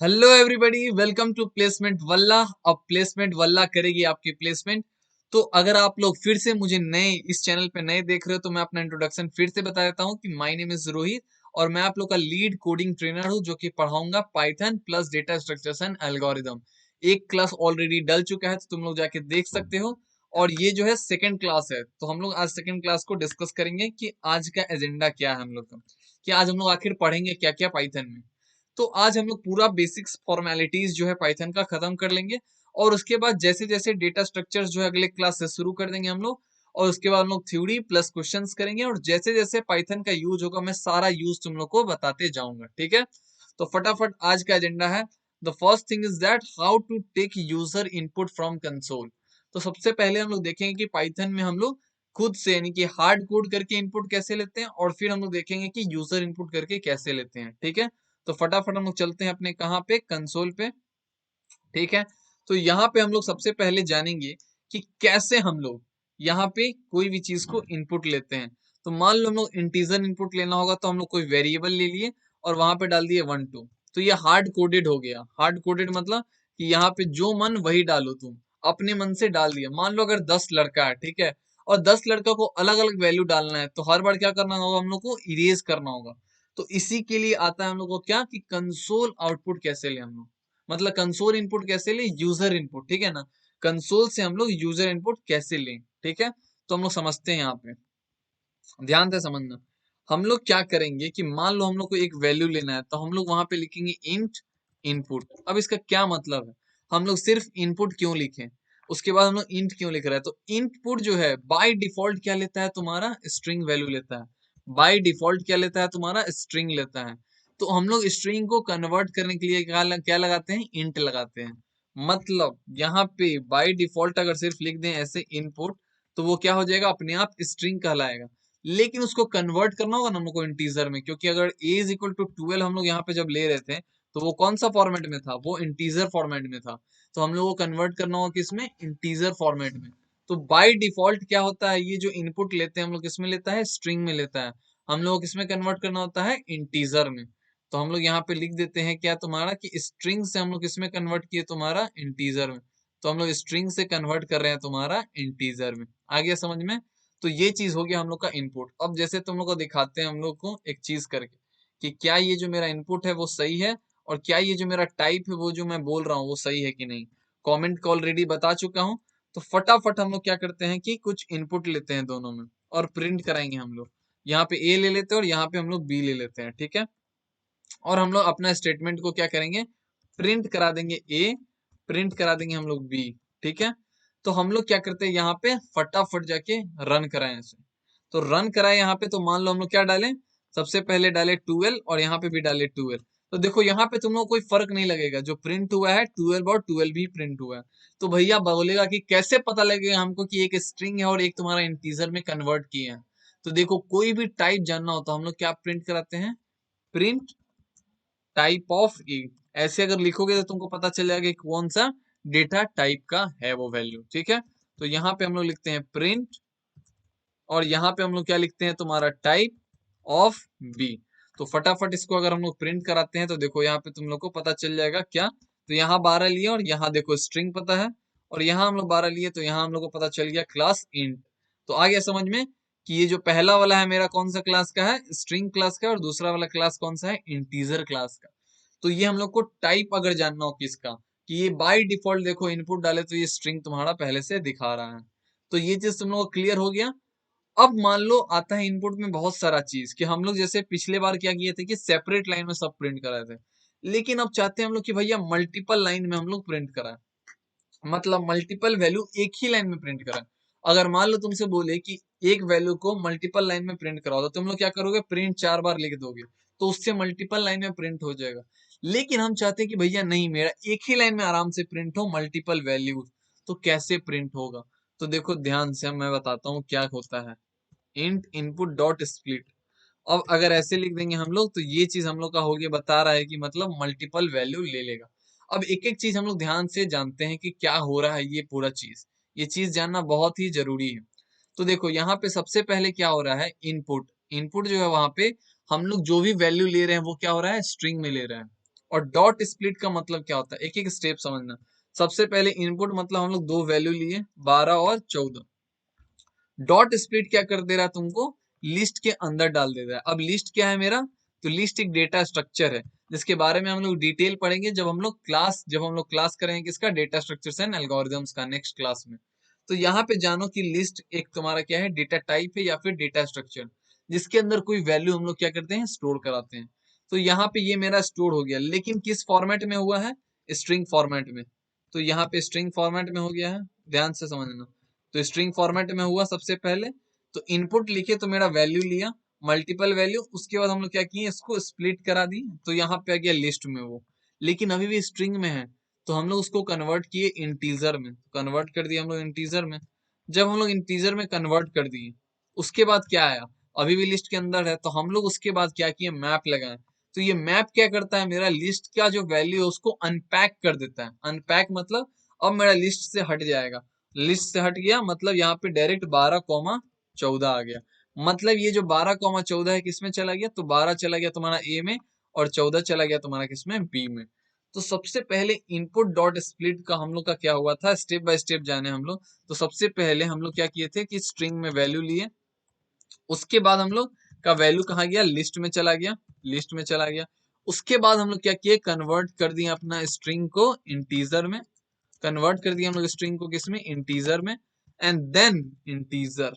Hello everybody, welcome to placement Wallah. अब placement वल्ला करेगी आपकी प्लेसमेंट। तो अगर आप लोग फिर से मुझे नए इस चैनल पे नए देख रहे हो तो मैं अपना इंट्रोडक्शन फिर से बता देता हूँ कि माय नेम इज रोहित और मैं आप लोग का लीड कोडिंग ट्रेनर हूँ जो कि पढ़ाऊंगा Python plus data structures and algorithm. एक क्लास ऑलरेडी डल चुका है तो तुम लोग जाके देख सकते हो। और ये जो है सेकंड क्लास है, तो हम लोग आज सेकंड क्लास को डिस्कस करेंगे कि आज का एजेंडा क्या है हम लोग का, कि आज हम लोग आखिर पढ़ेंगे क्या क्या पाइथन में। तो आज हम लोग पूरा बेसिक्स फॉर्मेलिटीज जो है पाइथन का खत्म कर लेंगे और उसके बाद जैसे जैसे डेटा स्ट्रक्चर्स जो है अगले क्लास से शुरू कर देंगे हम लोग। और उसके बाद हम लोग थ्योरी प्लस क्वेश्चंस करेंगे और जैसे जैसे पाइथन का यूज होगा मैं सारा यूज तुम लोग को बताते जाऊंगा, ठीक है। तो फटाफट आज का एजेंडा है। The first thing is that how to take user input from console. तो सबसे पहले हम लोग देखेंगे कि पाइथन में हम लोग खुद से यानी कि हार्ड कोड करके इनपुट कैसे लेते हैं और फिर हम लोग देखेंगे कि यूजर इनपुट करके कैसे लेते हैं, ठीक है। तो फटाफट हम लोग चलते हैं अपने कहाँ पे, कंसोल पे, ठीक है। तो यहाँ पे हम लोग सबसे पहले जानेंगे कि कैसे हम लोग यहाँ पे कोई भी चीज को इनपुट लेते हैं। तो मान लो हम लोग इंटीजर इनपुट लेना होगा तो हम लोग कोई वेरिएबल ले लिए और वहां पे डाल दिए 1 2। तो ये हार्ड कोडेड हो गया। हार्ड कोडेड मतलब कि यहाँ पे जो मन वही डालो, तुम अपने मन से डाल दिया। मान लो अगर 10 लड़का है, ठीक है, और 10 लड़का को अलग अलग वैल्यू डालना है तो हर बार क्या करना होगा, हम लोग को इरेज करना होगा। तो इसी के लिए आता है हम लोग को क्या, कि कंसोल आउटपुट कैसे ले हम लोग, मतलब कंसोल इनपुट कैसे ले, यूजर इनपुट, ठीक है ना। कंसोल से हम लोग यूजर इनपुट कैसे लें, ठीक है। तो हम लोग समझते हैं यहाँ पे, ध्यान से समझना। हम लोग क्या करेंगे कि मान लो हम लोग को एक वैल्यू लेना है तो हम लोग वहां पे लिखेंगे इंट इनपुट। अब इसका क्या मतलब है, हम लोग सिर्फ इनपुट क्यों लिखें, उसके बाद हम लोग इंट क्यों लिख रहे हैं। तो इनपुट जो है बाय डिफॉल्ट क्या लेता है, तुम्हारा स्ट्रिंग वैल्यू लेता है। बाय डिफॉल्ट क्या लेता है, तुम्हारा स्ट्रिंग लेता है। तो हम लोग स्ट्रिंग को कन्वर्ट करने के लिए क्या लगाते हैं, इंट लगाते हैं। मतलब यहाँ पे बाय डिफॉल्ट अगर सिर्फ लिख दें ऐसे इनपुट तो वो क्या हो जाएगा, अपने आप स्ट्रिंग कहलाएगा। लेकिन उसको कन्वर्ट करना होगा ना हम लोग को इंटीजर में, क्योंकि अगर a इज इक्वल टू 12 हम लोग यहाँ पे जब ले रहे थे तो वो कौन सा फॉर्मेट में था, वो इंटीजर फॉर्मेट में था। तो हम लोग को कन्वर्ट करना होगा किसमें, इंटीजर फॉर्मेट में। तो बाय डिफॉल्ट क्या होता है, ये जो इनपुट लेते हैं हम लोग किसमें लेता है, स्ट्रिंग में लेता है। हम लोग को किसमें कन्वर्ट करना होता है, इंटीजर में। तो हम लोग यहाँ पे लिख देते हैं क्या तुम्हारा, कि स्ट्रिंग से हम लोग किसमें कन्वर्ट किए, तुम्हारा इंटीजर में। तो हम लोग स्ट्रिंग से कन्वर्ट कर रहे हैं तुम्हारा इंटीजर में। आ गया समझ में। तो ये चीज हो गया हम लोग का इनपुट। अब जैसे तुम लोग को दिखाते हैं हम लोग को एक चीज करके, कि क्या ये जो मेरा इनपुट है वो सही है और क्या ये जो मेरा टाइप है वो जो मैं बोल रहा हूँ वो सही है कि नहीं। कमेंट को ऑलरेडी बता चुका हूँ। तो फटाफट हम लोग क्या करते हैं कि कुछ इनपुट लेते हैं दोनों में और प्रिंट कराएंगे हम लोग। यहाँ पे ए ले लेते हैं और यहाँ पे हम लोग बी ले लेते हैं, ठीक है। और हम लोग अपना स्टेटमेंट को क्या करेंगे, प्रिंट करा देंगे ए, प्रिंट करा देंगे हम लोग बी, ठीक है। तो हम लोग क्या करते हैं यहाँ पे फटाफट जाके रन कराएं इसे। तो रन कराए यहाँ पे, तो मान लो हम लोग क्या डालें, सबसे पहले डाले 12 और यहाँ पे भी डाले 12। तो देखो यहाँ पे तुम लोग कोई फर्क नहीं लगेगा, जो प्रिंट हुआ है 12 और 12 भी प्रिंट हुआ है। तो भैया बोलेगा कि कैसे पता लगेगा हमको कि एक स्ट्रिंग है और एक तुम्हारा इंटीजर में कन्वर्ट किए हैं। तो देखो कोई भी टाइप जानना हो तो हम लोग क्या प्रिंट कराते हैं, प्रिंट टाइप ऑफ ए। ऐसे अगर लिखोगे तो तुमको पता चल जाएगा कि कौन सा डेटा टाइप का है वो वैल्यू, ठीक है। तो यहाँ पे हम लोग लिखते हैं प्रिंट और यहाँ पे हम लोग क्या लिखते हैं, तुम्हारा टाइप ऑफ बी। तो फटाफट इसको अगर हम लोग प्रिंट कराते हैं तो देखो यहाँ पे तुम लोग को पता चल जाएगा क्या। तो यहाँ 12 लिए और यहाँ देखो स्ट्रिंग पता है, और यहाँ हम लोग 12 लिए तो यहाँ हम लोग को पता चल गया क्लास इंट। तो आ गया समझ में कि ये जो पहला वाला है मेरा कौन सा क्लास का है, स्ट्रिंग क्लास का, और दूसरा वाला क्लास कौन सा है, इंटीजर क्लास का। तो ये हम लोग को टाइप अगर जानना हो किसका, कि ये बाय डिफॉल्ट देखो इनपुट डाले तो ये स्ट्रिंग तुम्हारा पहले से दिखा रहा है। तो ये चीज तुम लोग को क्लियर हो गया। अब मान लो आता है इनपुट में बहुत सारा चीज, कि हम लोग जैसे पिछले बार क्या किए थे कि सेपरेट लाइन में सब प्रिंट कराए थे। लेकिन अब चाहते हैं हम लोग कि भैया मल्टीपल लाइन में हम लोग प्रिंट कराएं, मतलब मल्टीपल वैल्यू एक ही लाइन में प्रिंट कराएं। अगर मान लो तुमसे बोले कि एक वैल्यू को मल्टीपल लाइन में प्रिंट कराओ तो तुम लोग क्या करोगे, प्रिंट 4 बार लिख दोगे, तो उससे मल्टीपल लाइन में प्रिंट हो जाएगा। लेकिन हम चाहते हैं कि भैया नहीं, मेरा एक ही लाइन में आराम से प्रिंट हो मल्टीपल वैल्यूज। तो कैसे प्रिंट होगा, तो देखो ध्यान से मैं बताता हूँ क्या होता है। Int input dot split. अब अगर ऐसे लिख देंगे हम लोग तो ये चीज हम लोग का हो गया, बता रहा है कि मतलब मल्टीपल वैल्यू ले लेगा। अब एक एक चीज हम लोग ध्यान से जानते हैं कि क्या हो रहा है ये पूरा चीज, ये चीज जानना बहुत ही जरूरी है। तो देखो यहाँ पे सबसे पहले क्या हो रहा है, इनपुट। इनपुट जो है वहां पे हम लोग जो भी वैल्यू ले रहे हैं वो क्या हो रहा है, स्ट्रिंग में ले रहे हैं। और डॉट स्प्लिट का मतलब क्या होता है, एक एक स्टेप समझना। सबसे पहले इनपुट मतलब हम लोग दो वैल्यू लिए 12 और 14। डॉट स्प्लिट क्या कर दे रहा है तुमको, लिस्ट के अंदर डाल दे रहा है। अब लिस्ट क्या है मेरा, तो लिस्ट एक डेटा स्ट्रक्चर है जिसके बारे में हम लोग डिटेल पढ़ेंगे जब हम लोग क्लास करेंगे किसका, डेटा स्ट्रक्चर्स एंड एल्गोरिथम्स का, नेक्स्ट क्लास में। तो यहाँ पे जानो कि लिस्ट एक तुम्हारा क्या है, डेटा टाइप है या फिर डेटा स्ट्रक्चर, जिसके अंदर कोई वैल्यू हम लोग क्या करते हैं, स्टोर कराते हैं। तो यहाँ पे ये मेरा स्टोर हो गया, लेकिन किस फॉर्मेट में हुआ है, स्ट्रिंग फॉर्मेट में। तो यहाँ पे स्ट्रिंग फॉर्मेट में हो गया है, ध्यान से समझना। तो स्ट्रिंग फॉर्मेट में हुआ सबसे पहले, तो इनपुट लिखे तो मेरा वैल्यू लिया, मल्टीपल वैल्यू, उसके बाद हम लोग क्या किए, इसको स्प्लिट करा दी, तो यहाँ पे आ गया लिस्ट में वो, लेकिन अभी भी स्ट्रिंग में है। तो हम लोग उसको कन्वर्ट किए इंटीजर में, कन्वर्ट कर दिया हम लोग इंटीजर में। जब हम लोग इंटीजर में कन्वर्ट कर दिए, उसके बाद क्या आया, अभी भी लिस्ट के अंदर है, तो हम लोग उसके बाद क्या किए, मैप लगाए। तो ये मैप क्या करता है, मेरा लिस्ट का जो वैल्यू है उसको अनपैक कर देता है। अनपैक मतलब अब मेरा लिस्ट से हट जाएगा, लिस्ट से हट गया मतलब यहाँ पे डायरेक्ट 12,14 आ गया। मतलब ये जो 12,14 है किसमें चला गया, तो 12 चला गया तुम्हारा ए में और 14 चला गया तुम्हारा किसमें, बी में। तो सबसे पहले इनपुट डॉट स्प्लिट का हम लोग का क्या हुआ था, स्टेप बाय स्टेप जाने हम लोग। तो सबसे पहले हम लोग क्या किए थे कि स्ट्रिंग में वैल्यू लिए, उसके बाद हम लोग का वैल्यू कहाँ गया, लिस्ट में चला गया, लिस्ट में चला गया। उसके बाद हम लोग क्या किए, कन्वर्ट कर दिया अपना स्ट्रिंग को इंटीजर में, कन्वर्ट कर दिया हम लोग स्ट्रिंग को किसमें, इंटीजर में, एंड देन इंटीजर।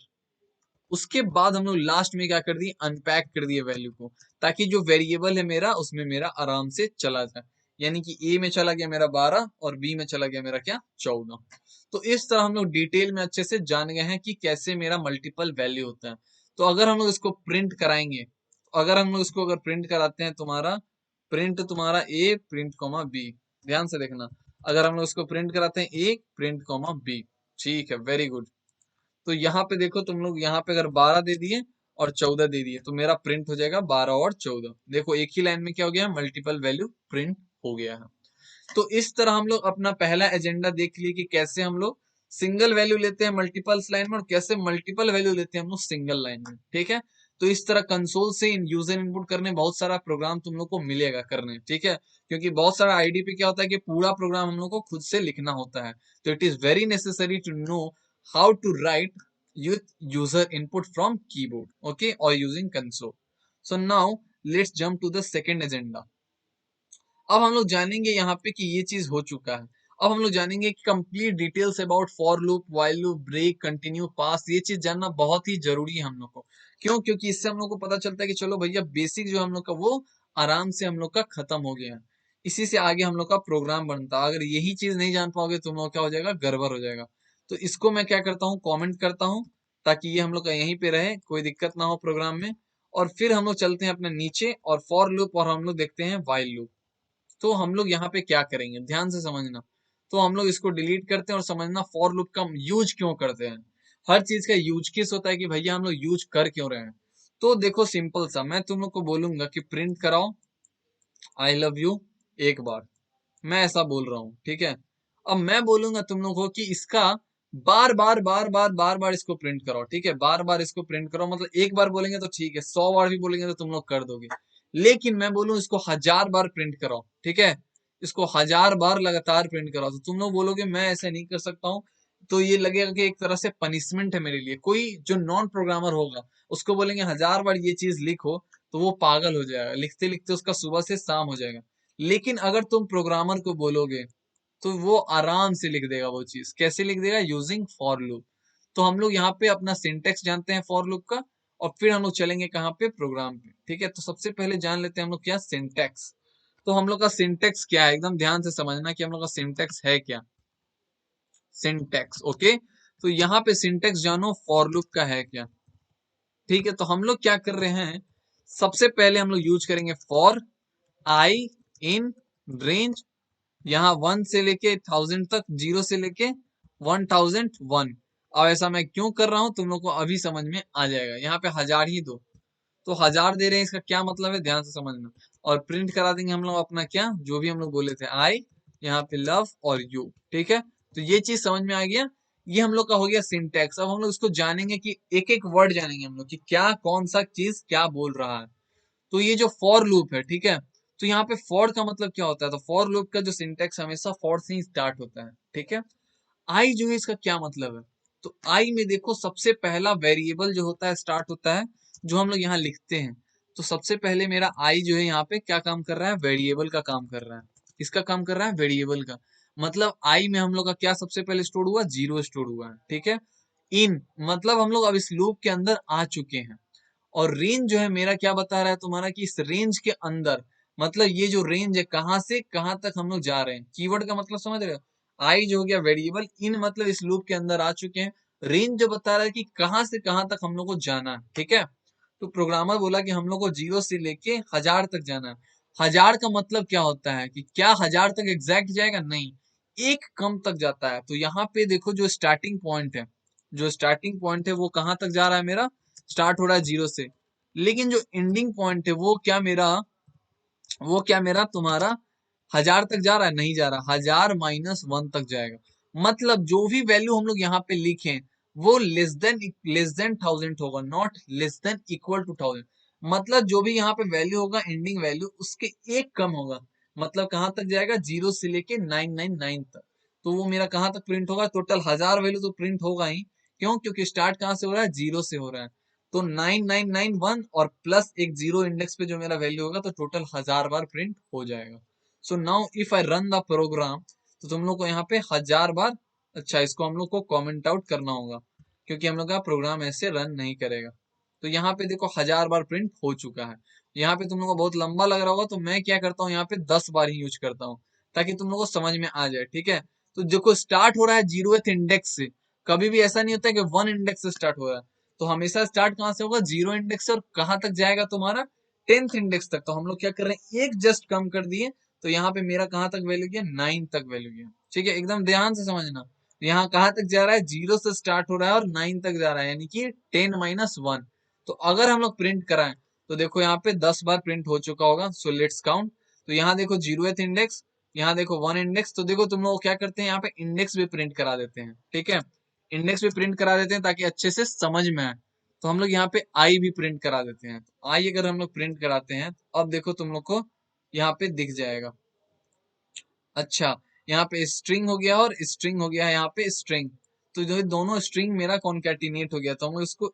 उसके बाद हम लोग लास्ट में क्या कर दिए, अनपैक कर दिए वैल्यू को, ताकि जो वेरिएबल है मेरा उसमें मेरा आराम से चला जाए। यानी कि ए में चला गया मेरा 12 और बी में चला गया मेरा क्या, 14। तो इस तरह हम लोग डिटेल में अच्छे से जान गए हैं कि कैसे मेरा मल्टीपल वैल्यू होता है। तो अगर हम लोग इसको प्रिंट कराएंगे, अगर हम लोग इसको अगर प्रिंट कराते हैं, तुम्हारा ए प्रिंट कॉमा बी, ध्यान से देखना। अगर हम लोग इसको प्रिंट कराते हैं ए प्रिंट कॉमा बी, ठीक है, वेरी गुड। तो यहाँ पे देखो तुम लोग, यहाँ पे अगर 12 दे दिए और 14 दे दिए तो मेरा प्रिंट हो जाएगा 12 और 14। देखो एक ही लाइन में क्या हो गया, मल्टीपल वैल्यू प्रिंट हो गया है। तो इस तरह हम लोग अपना पहला एजेंडा देख लिए कि कैसे हम लोग सिंगल वैल्यू लेते हैं मल्टीपल्स लाइन में और कैसे मल्टीपल वैल्यू लेते हैं हम लोग सिंगल लाइन में, ठीक है। तो इस तरह कंसोल से इन यूजर इनपुट करने बहुत सारा प्रोग्राम तुम लोग को मिलेगा करने, ठीक है। क्योंकि बहुत सारा आईडी पे क्या होता है कि पूरा प्रोग्राम हम लोग को खुद से लिखना होता है। तो it is very necessary to know how to write user input from keyboard, okay, or using console. So now let's jump to the second agenda. अब हम लोग जानेंगे यहाँ पे कि ये चीज हो चुका है। अब हम लोग जानेंगे कि complete details about for loop, while loop, break, continue, pass, ये चीज जानना बहुत ही जरूरी है हम लोग को। क्यों, क्योंकि इससे हम लोग को पता चलता है कि चलो भैया बेसिक जो हम लोग का वो आराम से हम लोग का खत्म हो गया है। इसी से आगे हम लोग का प्रोग्राम बनता है। अगर यही चीज नहीं जान पाओगे तुम लोग क्या हो जाएगा, गड़बड़ हो जाएगा। तो इसको मैं क्या करता हूँ, कॉमेंट करता हूँ, ताकि ये हम लोग का यहीं पे रहे, कोई दिक्कत ना हो प्रोग्राम में। और फिर हम लोग चलते हैं अपने नीचे और फॉर लूप, और हम लोग देखते हैं व्हाइल लूप। तो हम लोग यहाँ पे क्या करेंगे, ध्यान से समझना। तो हम लोग इसको डिलीट करते हैं और समझना फॉर लूप का यूज क्यों करते हैं। हर चीज का यूज किस होता है कि भैया हम लोग यूज कर क्यों रहे हैं। तो देखो सिंपल सा, मैं तुम लोग को बोलूंगा कि प्रिंट कराओ आई लव यू एक बार, मैं ऐसा बोल रहा हूँ, ठीक है। अब मैं बोलूंगा तुम लोग को कि इसका बार बार बार बार बार बार इसको प्रिंट कराओ, ठीक है, बार बार इसको प्रिंट करो। मतलब एक बार बोलेंगे तो ठीक है, 100 बार भी बोलेंगे तो तुम लोग कर दोगे। लेकिन मैं बोलूं इसको 1000 बार प्रिंट कराओ, ठीक है, इसको 1000 बार लगातार प्रिंट कराओ, तो तुम लोग बोलोगे मैं ऐसा नहीं कर सकता हूँ। तो ये लगेगा कि एक तरह से पनिशमेंट है मेरे लिए। कोई जो नॉन प्रोग्रामर होगा उसको बोलेंगे 1000 बार ये चीज लिखो, तो वो पागल हो जाएगा, लिखते लिखते उसका सुबह से शाम हो जाएगा। लेकिन अगर तुम प्रोग्रामर को बोलोगे तो वो आराम से लिख देगा वो चीज। कैसे लिख देगा, यूजिंग फॉर लूप। तो हम लोग यहाँ पे अपना सिंटेक्स जानते हैं फॉर लूप का, और फिर हम लोग चलेंगे कहाँ पे, प्रोग्राम पे, ठीक है। तो सबसे पहले जान लेते हैं हम लोग क्या, सिंटेक्स। तो हम लोग का सिंटेक्स क्या है, एकदम ध्यान से समझना कि हम लोग का सिंटेक्स है क्या। Syntax, okay. तो यहाँ पे सिंटेक्स जानो फॉर लूप का है क्या, ठीक है। तो हम लोग क्या कर रहे हैं, सबसे पहले हम लोग यूज करेंगे फॉर आई इन रेंज, यहाँ 1 से लेके 1000 तक, 0 से लेके 1001। अब ऐसा मैं क्यों कर रहा हूं तुम लोग को अभी समझ में आ जाएगा। यहाँ पे 1000 ही दो, तो 1000 दे रहे हैं, इसका क्या मतलब है, ध्यान से समझना। और प्रिंट करा देंगे हम लोग अपना क्या, जो भी हम लोग बोले थे, आई, यहाँ पे लव और यू, ठीक है। तो ये चीज समझ में आ गया। ये हम लोग का हो गया सिंटेक्स। अब हम लोग इसको जानेंगे कि एक एक वर्ड जानेंगे हम लोग कि क्या कौन सा चीज क्या बोल रहा है। तो ये जो फॉर लूप है, ठीक है, तो यहाँ पे फॉर का मतलब क्या होता है, तो फॉर लूप का जो सिंटेक्स हमेशा फॉर से ही स्टार्ट होता है, ठीक है। आई जो है इसका क्या मतलब है, तो आई में देखो सबसे पहला वेरिएबल जो होता है स्टार्ट होता है, जो हम लोग यहाँ लिखते हैं। तो सबसे पहले मेरा आई जो है यहाँ पे क्या काम कर रहा है, वेरिएबल का काम कर रहा है। इसका काम कर रहा है वेरिएबल का, मतलब आई में हम लोग का क्या सबसे पहले स्टोर हुआ, जीरो स्टोर हुआ है, ठीक है। इन मतलब हम लोग अब इस लूप के अंदर आ चुके हैं। और रेंज जो है मेरा क्या बता रहा है तुम्हारा, कि इस रेंज के अंदर, मतलब ये जो रेंज है कहां से कहां तक हम लोग जा रहे हैं, कीवर्ड का मतलब समझ रहे हो। आई जो हो गया वेरिएबल, इन मतलब इस लूप के अंदर आ चुके हैं। रेंज जो बता रहा है कि कहां से कहां तक हम लोग को जाना है, ठीक है। तो प्रोग्रामर बोला कि हम लोग को 0 से लेके 1000 तक जाना है। 1000 का मतलब क्या होता है, कि क्या 1000 तक एग्जैक्ट जाएगा, नहीं, एक कम तक जाता है। तो यहाँ पे देखो जो स्टार्टिंग पॉइंट है, जो स्टार्टिंग पॉइंट है वो कहां तक जा रहा है, मेरा स्टार्ट हो रहा है 0 से। लेकिन जो एंडिंग पॉइंट है वो क्या मेरा तुम्हारा 1000 तक जा रहा है, नहीं जा रहा, 1000 माइनस 1 तक जाएगा। मतलब जो भी वैल्यू हम लोग यहाँ पे लिखे वो लेस देन 1000 होगा, not less than equal to 1000। मतलब जो भी यहाँ पे वैल्यू होगा, एंडिंग वैल्यू उसके एक कम होगा। मतलब कहां तक जाएगा, 0 से लेके 999 तक। तो वो मेरा कहां तक प्रिंट होगा, टोटल 1000 वैल्यू तो प्रिंट होगा ही। क्यों, क्योंकि स्टार्ट कहां से हो रहा है, 0 से हो रहा है। तो 9991 और प्लस एक जीरो इंडेक्स पे जो मेरा वैल्यू होगा, तो टोटल 1000 बार प्रिंट हो जाएगा। So now if I run the program, तो तुम लोग को यहाँ पे 1000 बार, अच्छा इसको हम लोग को कमेंट आउट करना होगा, क्योंकि हम लोग का प्रोग्राम ऐसे रन नहीं करेगा। तो यहाँ पे देखो 1000 बार प्रिंट हो चुका है। यहाँ पे तुम लोग को बहुत लंबा लग रहा होगा, तो मैं क्या करता हूँ, यहाँ पे 10 बार ही यूज करता हूँ, ताकि तुम लोग को समझ में आ जाए, ठीक है। तो देखो स्टार्ट हो रहा है 0th इंडेक्स से, कभी भी ऐसा नहीं होता है कि 1 इंडेक्स से स्टार्ट हो रहा है। तो हमेशा स्टार्ट कहां से होगा, 0 इंडेक्स से, और कहां तक जाएगा तुम्हारा 10th इंडेक्स तक। तो हम लोग क्या कर रहे हैं, एक जस्ट कम कर दिए। तो यहाँ पे मेरा कहां तक वैल्यू गया, 9 तक वैल्यू गया, ठीक है, एकदम ध्यान से समझना। यहाँ कहां तक जा रहा है, 0 से स्टार्ट हो रहा है और 9 तक जा रहा है, यानी कि 10 माइनस 1। तो अगर हम लोग प्रिंट कराएं, तो देखो यहाँ पे 10 बार प्रिंट हो चुका होगा। So let's count. तो यहाँ देखो 0th इंडेक्स, यहाँ देखो 1 इंडेक्स। तो देखो तुम लोग क्या करते हैं, यहाँ पे इंडेक्स भी प्रिंट करा देते हैं, ठीक है। इंडेक्स भी प्रिंट करा देते हैं ताकि अच्छे से समझ में आए। तो हम लोग यहाँ पे आई भी प्रिंट करा देते हैं। तो आई अगर हम लोग प्रिंट कराते हैं, तो अब देखो तुम लोग को यहाँ पे दिख जाएगा। अच्छा, यहाँ पे स्ट्रिंग हो गया और स्ट्रिंग हो गया है, यहाँ पे स्ट्रिंग। तो जो दोनों स्ट्रिंग मेरा कॉन्कैटिनेट हो गया। तो हम लोग इसको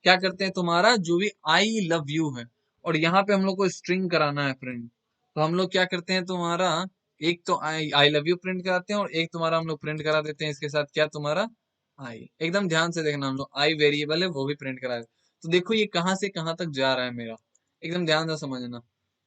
क्या करते हैं, तुम्हारा जो भी आई लव यू है, और यहाँ पे हम लोग को स्ट्रिंग कराना है प्रिंट। तो हम लोग क्या करते हैं, तुम्हारा एक तो आई लव यू प्रिंट कराते हैं, और एक तुम्हारा हम लोग प्रिंट करा देते हैं इसके साथ क्या, तुम्हारा आई। एकदम ध्यान से देखना, हम लोग आई वेरिएबल है वो भी प्रिंट करा देते हैं। तो देखो ये कहाँ से कहाँ तक जा रहा है मेरा, एकदम ध्यान से समझना।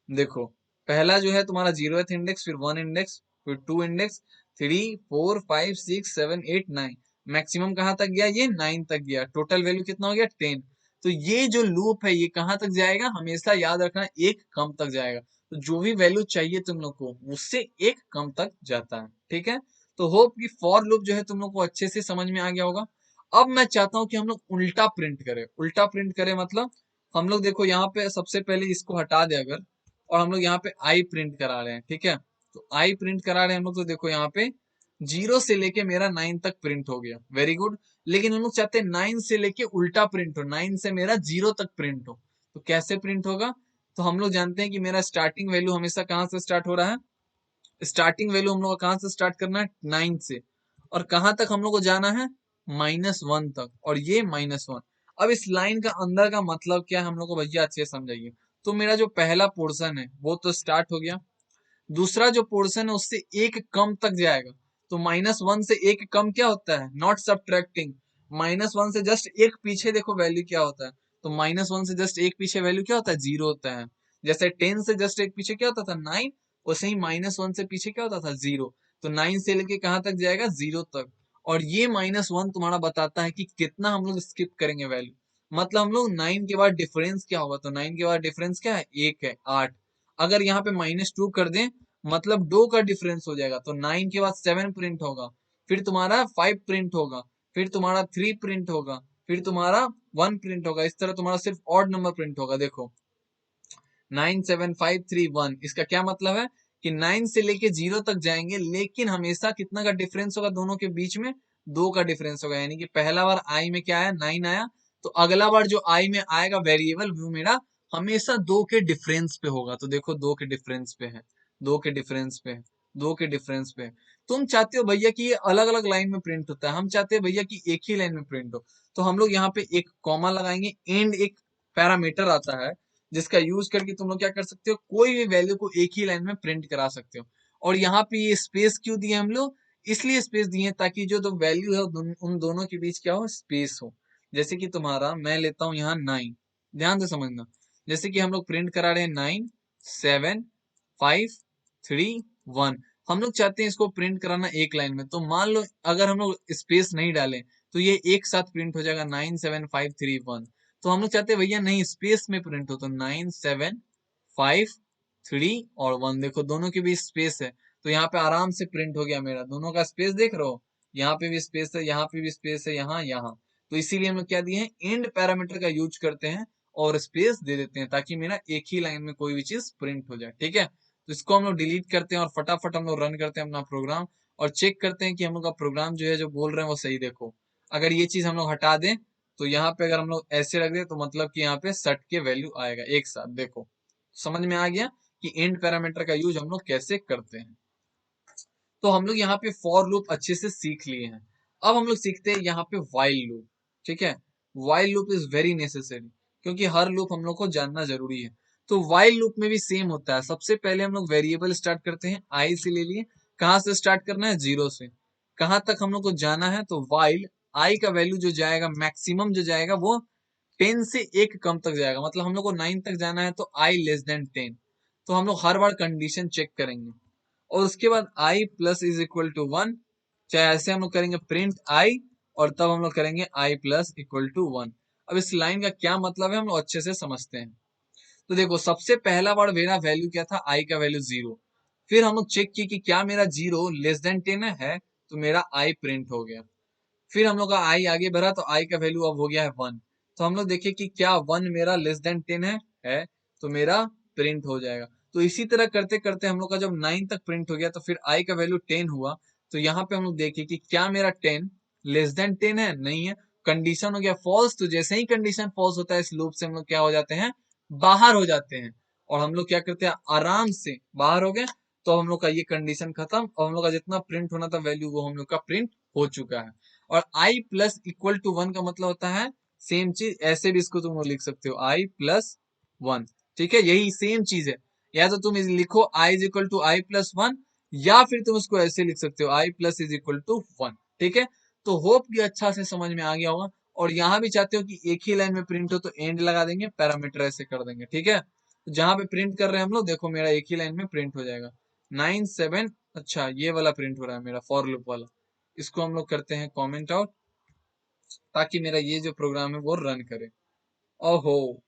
देखो पहला जो है तुम्हारा 0th इंडेक्स, फिर 1 इंडेक्स, फिर 2 इंडेक्स, 3 4 5 6 7 8 9, मैक्सिमम कहाँ तक गया, ये 9 तक गया। टोटल वैल्यू कितना हो गया, 10। तो ये जो लूप है ये कहाँ तक जाएगा, हमेशा याद रखना, एक कम तक जाएगा। तो जो भी वैल्यू चाहिए तुम लोग को, उससे एक कम तक जाता है, ठीक है। तो होप कि फॉर लूप जो है तुम लोग को अच्छे से समझ में आ गया होगा। अब मैं चाहता हूं कि हम लोग उल्टा प्रिंट करें। उल्टा प्रिंट करें मतलब हम लोग देखो यहाँ पे सबसे पहले इसको हटा दे अगर, और हम लोग यहाँ पे आई प्रिंट करा रहे हैं, ठीक है। तो आई प्रिंट करा रहे हैं हम लोग, तो देखो यहाँ पे 0 से लेके मेरा 9 तक प्रिंट हो गया, वेरी गुड। लेकिन हम लोग चाहते हैं 9 से लेके उल्टा प्रिंट हो, 9 से मेरा 0 तक प्रिंट हो। तो कैसे प्रिंट होगा, तो हम लोग जानते हैं कि मेरा स्टार्टिंग वैल्यू हमेशा कहाँ से स्टार्ट हो रहा है, स्टार्टिंग वैल्यू हम लोग को कहाँ से स्टार्ट करना है, 9 से। और कहाँ तक हम लोग को जाना है, -1 तक, और ये -1। अब इस लाइन का अंदर का मतलब क्या है, हम लोग को भैया अच्छे से समझाइए। तो मेरा जो पहला पोर्शन है वो तो स्टार्ट हो गया, दूसरा जो पोर्शन है उससे एक कम तक जाएगा। तो -1 से एक कम क्या होता है, नॉट सब्ट्रैक्टिंग। -1 से जस्ट एक पीछे देखो वैल्यू क्या होता है, तो -1 से जस्ट एक पीछे वैल्यू क्या होता है, 0 होता है। जैसे 10 से जस्ट एक पीछे क्या होता था, 9, वैसे ही -1 से पीछे क्या होता था, 0। तो 9 से लेके कहाँ तक जाएगा, 0 तक। और ये -1 तुम्हारा बताता है कि कितना हम लोग स्किप करेंगे वैल्यू। मतलब हम लोग 9 के बाद डिफरेंस क्या होगा, तो 9 के बाद डिफरेंस क्या है, 1 है, 8। अगर यहाँ पे -2 कर दें, मतलब 2 का डिफरेंस हो जाएगा। तो 9 के बाद 7 प्रिंट होगा, फिर तुम्हारा 5 प्रिंट होगा, फिर तुम्हारा 3 प्रिंट होगा, फिर तुम्हारा 1 प्रिंट होगा। इस तरह तुम्हारा सिर्फ ऑड नंबर प्रिंट होगा। देखो 9 7 5 3 1, इसका क्या मतलब है कि 9 से लेके 0 तक जाएंगे, लेकिन हमेशा कितना का डिफरेंस होगा दोनों के बीच में, 2 का डिफरेंस होगा। यानी कि पहला बार आई में क्या आया, 9 आया, तो अगला बार जो आई में आएगा वेरिएबल वो मेरा हमेशा दो के डिफरेंस पे होगा। तो देखो दो के डिफरेंस पे है, दो के डिफरेंस पे है, दो के डिफरेंस पे है। तुम चाहते हो भैया कि ये अलग अलग लाइन में प्रिंट होता है, हम चाहते हैं भैया कि एक ही लाइन में प्रिंट हो। तो हम लोग यहाँ पे एक कॉमा लगाएंगे, एंड एक पैरामीटर आता है जिसका यूज करके तुम लोग क्या कर सकते हो, कोई भी वैल्यू को एक ही लाइन में प्रिंट करा सकते हो। और यहाँ पे ये स्पेस क्यों दिए हम लोग, इसलिए स्पेस दिए ताकि जो दो वैल्यू है उन दोनों के बीच क्या हो, स्पेस हो। जैसे कि तुम्हारा मैं लेता हूँ यहाँ 9, ध्यान से समझना। जैसे कि हम लोग प्रिंट करा रहे हैं 9 7 5 3 1, हम लोग चाहते हैं इसको प्रिंट कराना एक लाइन में। तो मान लो अगर हम लोग स्पेस नहीं डालें तो ये एक साथ प्रिंट हो जाएगा 9 7 5 3 1। तो हम लोग चाहते हैं भैया नहीं, स्पेस में प्रिंट हो, तो 9 7 5 3 और 1, देखो दोनों के बीच स्पेस है। तो यहाँ पे आराम से प्रिंट हो गया मेरा, दोनों का स्पेस देख रहे हो, यहाँ पे भी स्पेस है, यहाँ पे भी स्पेस है, यहाँ यहाँ। तो इसीलिए हम लोग क्या दिए हैं, एंड पैरामीटर का यूज करते हैं और स्पेस दे देते हैं ताकि मेरा एक ही लाइन में कोई भी चीज प्रिंट हो जाए। ठीक है, तो इसको हम लोग डिलीट करते हैं और फटाफट हम लोग रन करते हैं अपना प्रोग्राम और चेक करते हैं कि हम लोग का प्रोग्राम जो है जो बोल रहे हैं वो सही। देखो अगर ये चीज हम लोग हटा दें तो यहाँ पे अगर हम लोग ऐसे रख दें तो मतलब कि यहाँ पे सट के वैल्यू आएगा एक साथ। देखो समझ में आ गया कि एंड पैरामीटर का यूज हम लोग कैसे करते हैं। तो हम लोग यहाँ पे फॉर लूप अच्छे से सीख लिए हैं। अब हम लोग सीखते हैं यहाँ पे वाइल लूप। ठीक है, while loop is very necessary क्योंकि हर लूप हम लोग को जानना जरूरी है। तो वाइल लूप में भी सेम होता है। सबसे पहले हम लोग वेरिएबल स्टार्ट करते हैं, आई से ले लिए। कहाँ से स्टार्ट करना है, 0 से। कहाँ तक हम लोग को जाना है, तो वाइल आई का वैल्यू जो जाएगा मैक्सिमम जो जाएगा वो 10 से एक कम तक जाएगा। मतलब हम लोग को 9 तक जाना है तो आई लेस देन 10। तो हम लोग हर बार कंडीशन चेक करेंगे और उसके बाद आई प्लस इज इक्वल टू 1। चाहे ऐसे हम लोग करेंगे प्रिंट आई और तब हम लोग करेंगे आई प्लस इक्वल टू 1। अब इस लाइन का क्या मतलब है हम लोग अच्छे से समझते हैं। तो देखो सबसे पहला बार मेरा वैल्यू क्या था, आई का वैल्यू 0। फिर हम लोग चेक किए कि क्या मेरा 0 लेस देन 10 है, तो मेरा आई प्रिंट हो गया। फिर हम लोग का आई आगे बढ़ा तो आई का वैल्यू अब हो गया है 1। तो हम लोग देखिए कि क्या 1 मेरा लेस देन 10 है तो मेरा प्रिंट हो जाएगा। तो इसी तरह करते करते हम लोग का जब 9 तक प्रिंट हो गया तो फिर आई का वैल्यू 10 हुआ। तो यहाँ पे हम लोग देखिए कि क्या मेरा 10 लेस देन 10 है, नहीं है, कंडीशन हो गया फॉल्स। तो जैसे ही कंडीशन फॉल्स होता है इस लूप से हम लोग क्या हो जाते हैं, बाहर हो जाते हैं। और हम लोग क्या करते हैं, आराम से बाहर हो गए। तो हम लोग का ये कंडीशन खत्म और हम लोग का जितना प्रिंट होना था वैल्यू वो हम लोग का प्रिंट हो चुका है। और i प्लस इक्वल टू 1 का मतलब होता है सेम चीज, ऐसे भी इसको तुम लोग लिख सकते हो i प्लस 1। ठीक है, यही सेम चीज है। या तो तुम लिखो i is equal to I plus 1 या फिर तुम इसको ऐसे लिख सकते हो i plus is equal to 1। ठीक है, तो होप कि अच्छा से समझ में आ गया होगा। और यहाँ भी चाहते हो कि एक ही लाइन में प्रिंट हो तो एंड लगा देंगे, पैरामीटर ऐसे कर देंगे। ठीक है, तो जहां पे प्रिंट कर रहे हैं हम लोग देखो मेरा एक ही लाइन में प्रिंट हो जाएगा 9 7। अच्छा ये वाला प्रिंट हो रहा है मेरा फॉर लूप वाला, इसको हम लोग करते हैं कमेंट आउट ताकि मेरा ये जो प्रोग्राम है वो रन करे। ओहो,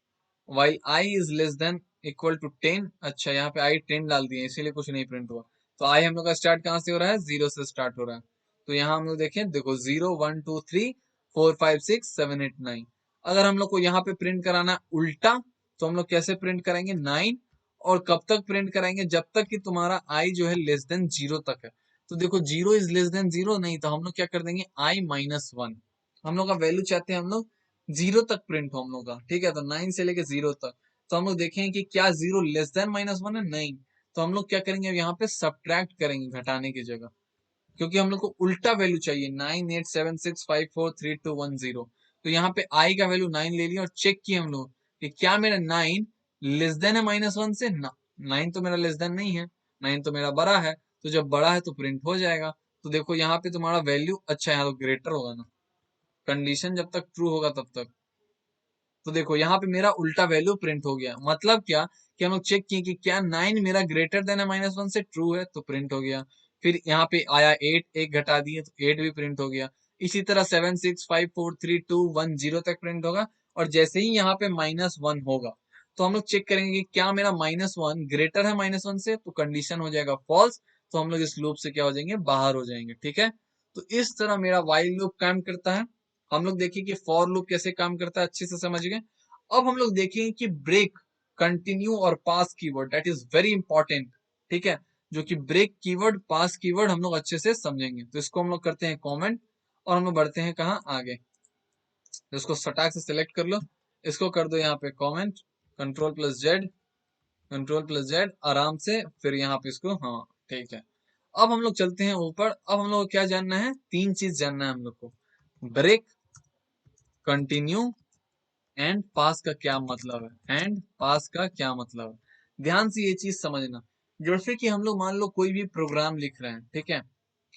while I is less than equal to 10। अच्छा यहाँ पे आई 10 डाल दिए इसीलिए कुछ नहीं प्रिंट हुआ। तो आई हम लोग का स्टार्ट कहाँ से हो रहा है, 0 से स्टार्ट हो रहा है। तो यहाँ हम लोग देखें, देखो 0 1 2 3 4 5 6 7 8 9। अगर हम लोग को यहाँ पे प्रिंट कराना है उल्टा तो हम लोग कैसे प्रिंट करेंगे, 9। और कब तक प्रिंट कराएंगे, जब तक कि तुम्हारा आई जो है लेस देन 0 तक है। तो देखो 0 इज लेस देन 0 नहीं, तो हम लोग क्या कर देंगे आई माइनस 1। हम लोग का वैल्यू चाहते हैं हम लोग 0 तक प्रिंट हो हम लोग का। ठीक है, तो 9 से लेके 0 तक। तो हम लोग देखेंगे कि क्या 0 लेस देन माइनस 1 है, नहीं। तो हम लोग क्या करेंगे, यहाँ पे सब्ट्रैक्ट करेंगे घटाने की जगह, क्योंकि हम लोग को उल्टा वैल्यू चाहिए। 9 8 7 6 5 4 3 2 1 0। तो यहाँ पे आई का वैल्यू 9 ले लिया और चेक किए हम लोग कि क्या मेरा 9 लेस देन है माइनस 1 से ना। 9 तो मेरा लेस देन नहीं है, 9 तो मेरा बड़ा है। तो जब बड़ा है तो प्रिंट हो जाएगा। तो देखो यहाँ पे तुम्हारा वैल्यू, अच्छा यहाँ तो ग्रेटर होगा ना, कंडीशन जब तक ट्रू होगा तब तक। तो देखो यहाँ पे मेरा उल्टा वैल्यू प्रिंट हो गया। मतलब क्या कि हम लोग चेक किए कि क्या 9 मेरा ग्रेटर देन है माइनस 1 से, ट्रू है तो प्रिंट हो गया। फिर यहाँ पे आया 8, एक घटा दिए तो 8 भी प्रिंट हो गया। इसी तरह 7 6 5 4 3 2 1 0 तक प्रिंट होगा। और जैसे ही यहाँ पे माइनस 1 होगा तो हम लोग चेक करेंगे कि क्या मेरा माइनस 1 ग्रेटर है माइनस 1 से, तो कंडीशन हो जाएगा फॉल्स। तो हम लोग इस लूप से क्या हो जाएंगे, बाहर हो जाएंगे। ठीक है, तो इस तरह मेरा वाइल लूप काम करता है। हम लोग देखिए कि फॉर लूप कैसे काम करता है, अच्छे से समझ गए। अब हम लोग देखेंगे कि ब्रेक, कंटिन्यू और pass keyword, that is very important. ठीक है, जो कि ब्रेक कीवर्ड पास कीवर्ड हम लोग अच्छे से समझेंगे। तो इसको हम लोग करते हैं कमेंट और हम लोग बढ़ते हैं कहाँ, आगे। तो इसको सटाक से सिलेक्ट कर लो, इसको कर दो यहाँ पे कमेंट, कंट्रोल+Z, कंट्रोल+Z आराम से, फिर यहाँ पे इसको, हाँ ठीक है। अब हम लोग चलते हैं ऊपर। अब हम लोग को क्या जानना है, तीन चीज जानना है हम लोग को, ब्रेक, कंटिन्यू एंड पास का क्या मतलब है, एंड पास का क्या मतलब है। ध्यान से ये चीज समझना। जैसे कि हम लोग मान लो कोई भी प्रोग्राम लिख रहे हैं, ठीक है।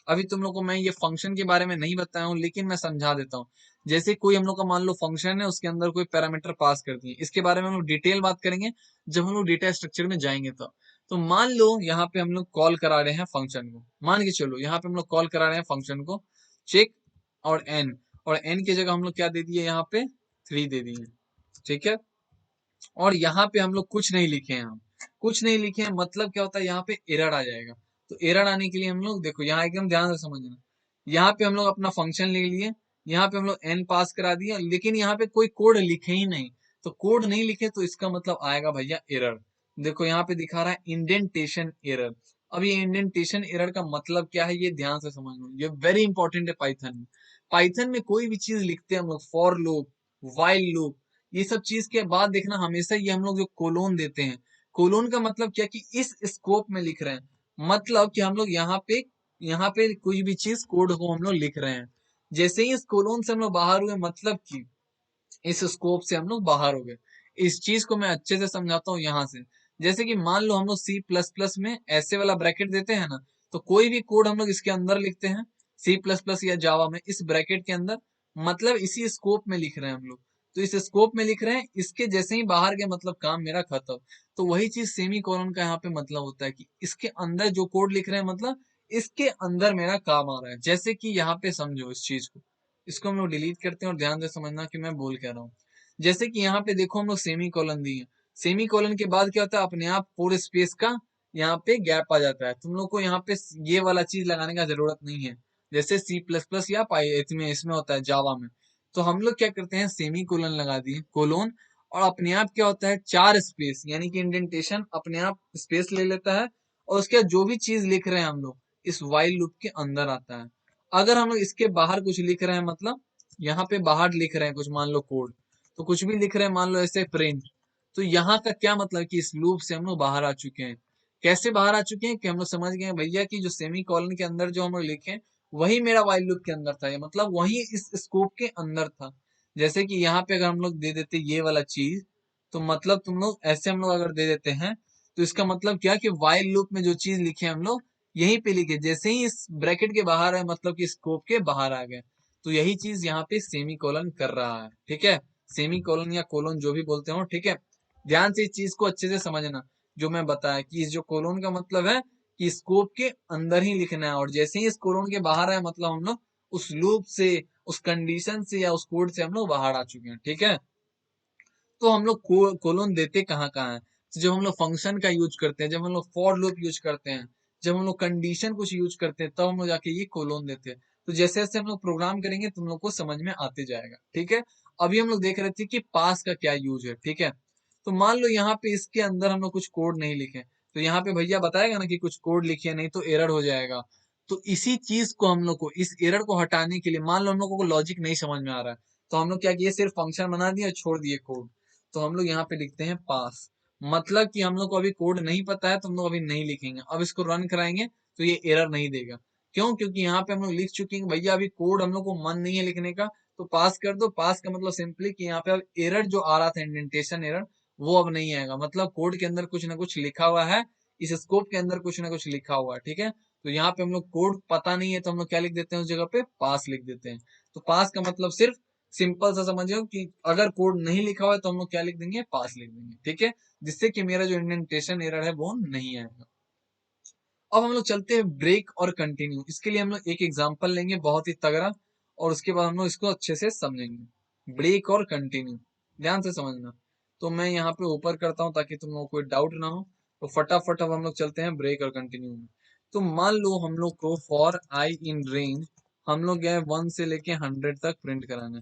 अभी तुम लोग को मैं ये फंक्शन के बारे में नहीं बताया हूँ, लेकिन मैं समझा देता हूँ। जैसे कोई हम लोग का मान लो फंक्शन है, उसके अंदर कोई पैरामीटर पास कर दिए, इसके बारे में हम लोग डिटेल बात करेंगे जब हम लोग डेटा स्ट्रक्चर में जाएंगे। तो मान लो यहाँ पे हम लोग कॉल करा रहे हैं फंक्शन को, मान के चलो यहाँ पे हम लोग कॉल करा रहे हैं फंक्शन को, चेक और एन की जगह हम लोग क्या दे दिए, यहाँ पे 3 दे दिए, ठीक है। और यहाँ पे हम लोग कुछ नहीं लिखे हैं, हम कुछ नहीं लिखे हैं, मतलब क्या होता है, यहाँ पे एरर आ जाएगा। तो एरर आने के लिए हम लोग देखो यहाँ एकदम ध्यान से समझना। यहाँ पे हम लोग अपना फंक्शन ले लिए, यहाँ पे हम लोग एन पास करा दिया, लेकिन यहाँ पे कोई कोड लिखे ही नहीं। तो कोड नहीं लिखे तो इसका मतलब आएगा भैया एरर। देखो यहाँ पे दिखा रहा है इंडेंटेशन एरर। अब ये इंडेंटेशन एरर का मतलब क्या है, ये ध्यान से समझ लो, ये वेरी इंपॉर्टेंट है पाइथन में। पाइथन में कोई भी चीज लिखते हैं हम लोग, फॉर लूप, व्हाइल लूप, ये सब चीज के बाद देखना हमेशा ये हम लोग जो कोलोन देते हैं, कोलोन का मतलब क्या कि इस स्कोप में लिख रहे हैं, मतलब कि हम लोग यहाँ पे कोई भी चीज कोड को हम लोग लिख रहे हैं। जैसे ही इस कोलोन से हम लोग बाहर हुए, मतलब कि इस स्कोप से हम लोग बाहर हो गए। इस चीज को मैं अच्छे से समझाता हूँ यहाँ से। जैसे कि मान लो हम लोग C++ में ऐसे वाला ब्रैकेट देते हैं ना, तो कोई भी कोड हम लोग इसके अंदर लिखते हैं, C++ या जावा में इस ब्रैकेट के अंदर, मतलब इसी स्कोप में लिख रहे हैं हम लोग। तो इस स्कोप में लिख रहे हैं, इसके जैसे ही बाहर गए मतलब काम मेरा खत्म। तो वही चीज सेमी कोलन का यहाँ पे मतलब होता है कि इसके अंदर जो कोड लिख रहे हैं, मतलब इसके अंदर मेरा काम आ रहा है। जैसे कि यहाँ पे समझो इस चीज को, इसको हम लोग डिलीट करते हैं और ध्यान से समझना कि मैं बोल क्या रहा हूँ। जैसे कि यहाँ पे देखो हम लोग सेमी कोलन दिए, सेमी कोलन के बाद क्या होता है, अपने आप पूरे स्पेस का यहाँ पे गैप आ जाता है। तुम लोग को यहाँ पे ये वाला चीज लगाने का जरूरत नहीं है, जैसे C++ या पाई इसमें इसमें होता है जावा में। तो हम लोग क्या करते हैं, सेमी कोलन लगा दिए, कोलोन, और अपने आप क्या होता है, 4 स्पेस यानी कि इंडेंटेशन अपने आप स्पेस ले लेता है, और उसके बाद जो भी चीज लिख रहे हैं हम लोग इस वाइल लूप के अंदर आता है। अगर हम लोग इसके बाहर कुछ लिख रहे हैं, मतलब यहाँ पे बाहर लिख रहे हैं कुछ, मान लो कोड, तो कुछ भी लिख रहे हैं, मान लो ऐसे प्रिंट, तो यहाँ का क्या मतलब कि इस लूप से हम लोग बाहर आ चुके हैं। कैसे बाहर आ चुके हैं कि हम लोग समझ गए हैं भैया कि जो सेमी कॉलन के अंदर जो हम लोग लिखे वही मेरा वाइल लूप के अंदर था, मतलब वही इस स्कोप के अंदर था। जैसे कि यहाँ पे अगर हम लोग दे देते ये वाला चीज, तो मतलब तुम लोग ऐसे हम लोग अगर दे देते हैं, तो इसका मतलब क्या कि वाइल लूप में जो चीज लिखे हम लोग यहीं पे लिखे, जैसे ही इस ब्रैकेट के बाहर है मतलब कि स्कोप के बाहर आ गए। तो यही चीज यहाँ पे सेमी कोलन कर रहा है, ठीक है। सेमी कोलन या कोलन जो भी बोलते हो, ठीक है। ध्यान से इस चीज को अच्छे से समझना, जो मैं बताया कि इस जो कोलन का मतलब है कि स्कोप के अंदर ही लिखना है, और जैसे ही इस कोलन के बाहर है मतलब हम लोग उस लूप से, उस कंडीशन से या उस कोड से हम लोग बाहर आ चुके हैं, ठीक है। तो हम लोग कोलोन देते कहाँ कहाँ है, तो जब हम लोग फंक्शन का यूज करते हैं, जब हम लोग फॉर लूप यूज करते हैं, जब हम लोग कंडीशन कुछ यूज करते हैं, तब हम लोग जाके ये कोलोन देते हैं। तो जैसे जैसे हम लोग प्रोग्राम करेंगे तुम लोग को समझ में आते जाएगा, ठीक है। अभी हम लोग देख रहे थे कि पास का क्या यूज है, ठीक है। तो मान लो यहाँ पे इसके अंदर हम लोग कुछ कोड नहीं लिखे, तो यहाँ पे भैया बताएगा ना कि कुछ कोड लिखिए, नहीं तो एरर हो जाएगा। तो इसी चीज को हम लोग को, इस एरर को हटाने के लिए, मान लो हम लोगों को लॉजिक नहीं समझ में आ रहा है, तो हम लोग क्या किए, सिर्फ फंक्शन बना दिए और छोड़ दिए कोड। तो हम लोग यहाँ पे लिखते हैं पास, मतलब कि हम लोग को अभी कोड नहीं पता है तो हम लोग अभी नहीं लिखेंगे, अब इसको रन कराएंगे तो ये एरर नहीं देगा। क्यों? क्योंकि यहाँ पे हम लोग लिख चुके हैं भैया अभी कोड हम लोग को मन नहीं है लिखने का, तो पास कर दो। पास का मतलब सिंपली कि यहाँ पे अब एरर जो आ रहा था, इंडेंटेशन एरर, वो अब नहीं आएगा, मतलब कोड के अंदर कुछ ना कुछ लिखा हुआ है, इस स्कोप के अंदर कुछ ना कुछ लिखा हुआ है, ठीक है। तो यहाँ पे हम लोग कोड पता नहीं है तो हम लोग क्या लिख देते हैं, उस जगह पे पास लिख देते हैं। तो पास का मतलब सिर्फ सिंपल सा समझो कि अगर कोड नहीं लिखा हुआ है तो हम लोग क्या लिख देंगे, पास लिख देंगे, ठीक है। जिससे कि मेरा जो इंडेंटेशन एरर है वो नहीं आएगा। अब हम लोग चलते हैं ब्रेक और कंटिन्यू। इसके लिए हम लोग एक एग्जांपल लेंगे बहुत ही तगड़ा, और उसके बाद हम लोग इसको अच्छे से समझेंगे। ब्रेक और कंटिन्यू ध्यान से समझना। तो मैं यहाँ पे ऊपर करता हूँ ताकि तुम लोग कोई डाउट ना हो। तो फटाफट अब हम लोग चलते हैं ब्रेक और कंटिन्यू में। तो मान लो हम लोग को फॉर आई इन रेंज हम लोग गए 1 से लेके 100 तक प्रिंट कराने,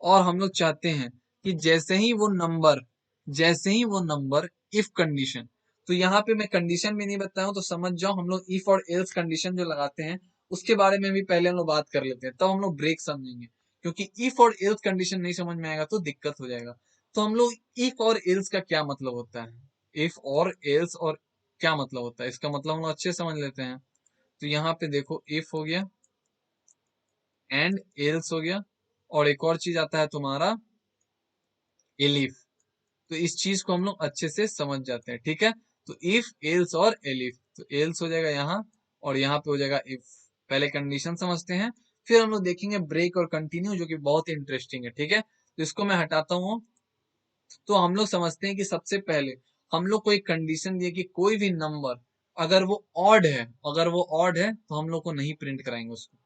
और हम लोग चाहते हैं कि जैसे ही वो नंबर इफ कंडीशन, तो यहाँ पे मैं कंडीशन भी नहीं बताया हूं तो समझ जाओ, हम लोग इफ और एल्स कंडीशन जो लगाते हैं उसके बारे में भी पहले हम लोग बात कर लेते हैं, तब हम लोग ब्रेक समझेंगे। क्योंकि इफ और एल्स कंडीशन नहीं समझ में आएगा तो दिक्कत हो जाएगा। तो हम लोग इफ और एल्स का क्या मतलब होता है, इफ और एल्स और क्या मतलब होता है, इसका मतलब हम लोग अच्छे से समझ लेते हैं। तो यहाँ पे देखो इफ हो गया एंड एल्स हो गया, और एक और चीज आता है तुम्हारा एलिफ। तो इस चीज को हम लोग अच्छे से समझ जाते हैं, ठीक है। तो इफ एल्स और एलिफ, तो एल्स हो जाएगा यहाँ और यहाँ पे हो जाएगा इफ। पहले कंडीशन समझते हैं, फिर हम लोग देखेंगे ब्रेक और कंटिन्यू, जो कि बहुत इंटरेस्टिंग है, ठीक है। तो इसको मैं हटाता हूँ। तो हम लोग समझते हैं कि सबसे पहले हम लोग को एक कंडीशन दिए कि कोई भी नंबर अगर वो ऑड है, अगर वो ऑड है तो हम लोग को नहीं प्रिंट कराएंगे उसको।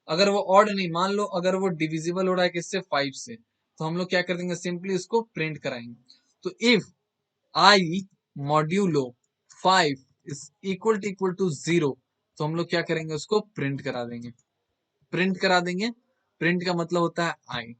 अगर वो ऑड नहीं, मान लो अगर वो डिविजिबल हो रहा है किससे, 5 से, तो हम लोग क्या कर देंगे, सिंपली उसको प्रिंट कराएंगे। तो if I modulo 5 is equal to 0, तो हम लोग क्या करेंगे, उसको प्रिंट करा देंगे। प्रिंट करा देंगे, प्रिंट का मतलब होता है आई।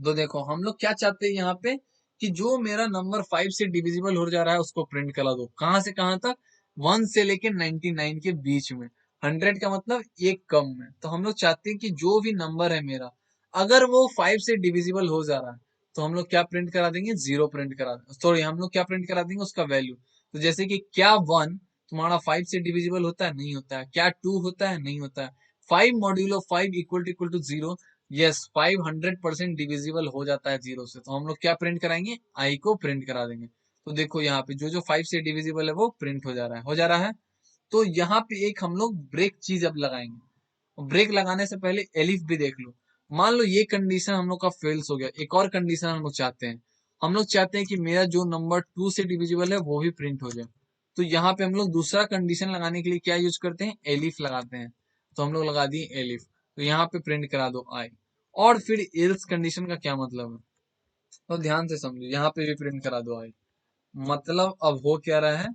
तो देखो हम लोग क्या चाहते हैं यहाँ पे, कि जो मेरा नंबर 5 से डिविजिबल हो जा रहा है उसको प्रिंट करा दो। कहां से कहां तक, 1 से लेके 99 के बीच में। 100 का मतलब एक कम में। तो हम लोग चाहते हैं कि जो भी नंबर है मेरा, अगर वो 5 से डिविजिबल हो जा रहा है, तो हम लोग क्या प्रिंट करा देंगे, 0 प्रिंट करा देंगे। सॉरी, हम लोग क्या प्रिंट करा देंगे, उसका वैल्यू। तो जैसे कि क्या 1 तुम्हारा 5 से डिविजिबल होता है, नहीं होता है। क्या 2 होता है, नहीं होता है। 5 modulo 5 equal to 0, yes 500% divisible हो जाता है 0 से। तो हम लोग क्या प्रिंट कराएंगे, आई को प्रिंट करा देंगे। तो देखो यहाँ पे जो जो 5 से डिविजिबल है वो प्रिंट हो जा रहा है, हो जा रहा है। तो यहाँ पे एक हम लोग ब्रेक चीज अब लगाएंगे। ब्रेक लगाने से पहले एलिफ भी देख लो। मान लो ये कंडीशन हम लोग का फेल्स हो गया, एक और कंडीशन हम लोग चाहते हैं। हम लोग चाहते हैं कि मेरा जो नंबर 2 से डिविजिबल है वो भी प्रिंट हो जाए। तो यहाँ पे हम लोग दूसरा कंडीशन लगाने के लिए क्या यूज करते हैं, एलिफ लगाते हैं। तो हम लोग लगा दिए एलिफ। तो यहाँ पे प्रिंट करा दो आई। और फिर एल्स कंडीशन का क्या मतलब है, तो ध्यान से समझो, यहाँ पे भी प्रिंट करा दो आई। मतलब अब हो क्या रहा है,